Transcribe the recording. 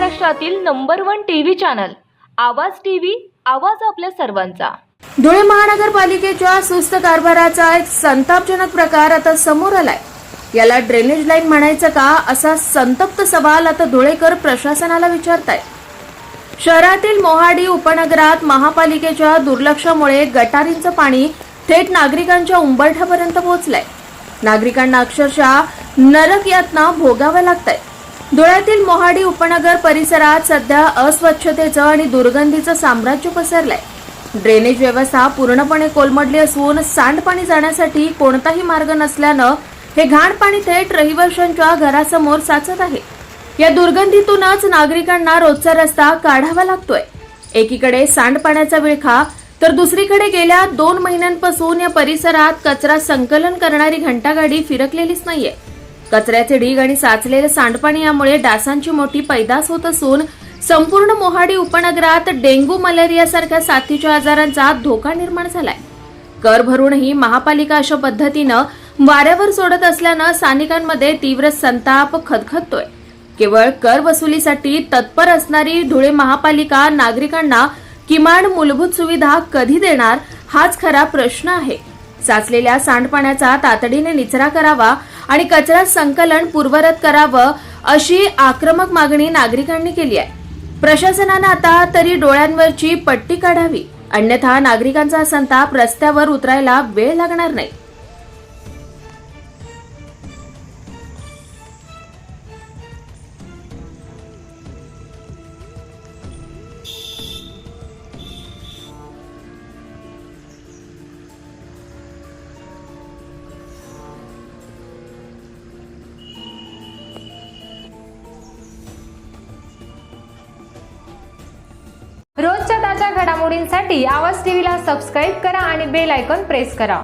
महाराष्ट्रातील number 1 TV channel आवाज TV, आवाज आपल्या सर्वांचा। धुळे महानगरपालिकेच्या सुस्त कारभाराचा एक संतापजनक प्रकार आता समोर आलाय। याला ड्रेनेज लाईन म्हणायचं का, असा संतप्त सवाल आता धुळेकर प्रशासनाला विचारतायत। शहरातील मोहाडी उपनगरात महापालिकेच्या दुर्लक्षामुळे गटारींचं पाणी थेट नागरिकांच्या उंबरठ्यापर्यंत पोहोचलंय। नागरिकांना अक्षरशः नरक यातना भोगाव्या लागतायत। धुळ्यातील मोहाडी उपनगर परिसरात सध्या अस्वच्छतेचं आणि दुर्गंधीचं साम्राज्य पसरलंय। ड्रेनेज व्यवस्था पूर्णपणे कोलमडली असून सांडपाणी जाण्यासाठी कोणताही मार्ग नसल्यानं हे घाण पाणी थेट रहिवाशांच्या घरासमोर साचत आहे। या दुर्गंधीतूनच नागरिकांना रोजचा रस्ता काढावा लागतोय। एकीकडे सांडपाण्याचा विळखा तर दुसरीकडे गेल्या 2 महिन्यांपासून या परिसरात कचरा संकलन करणारी घंटागाडी फिरकलेलीच नाहीये। कचऱ्याचे ढीग आणि साचलेले सांडपाणी यामुळे डासांची मोठी पैदास होत असून संपूर्ण मोहाडी उपनगरात डेंग्यू, मलेरिया सारख्या साथीच्या आजारांचा धोका निर्माण झालाय। कर भरूनही महापालिका अशा पद्धतीनं वाऱ्यावर सोडत असल्यानं स्थानिकांमध्ये तीव्र संताप खदखदतोय। केवळ कर वसुलीसाठी तत्पर असणारी धुळे महापालिका नागरिकांना किमान मूलभूत सुविधा कधी देणार, हाच खरा प्रश्न आहे। साचलेल्या सांडपाण्याचा तातडीने निचरा करावा आणि कचरा संकलन पूर्ववत करावं, अशी आक्रमक मागणी नागरिकांनी केली आहे। प्रशासनानं आता तरी डोळ्यांवरची पट्टी काढावी, अन्यथा नागरिकांचा संताप रस्त्यावर उतरायला वेळ लागणार नाही। रोजच्या ताज्या घडामोडींसाठी आवाज टीव्हीला सबस्क्राईब करा आणि बेल आयकॉन प्रेस करा।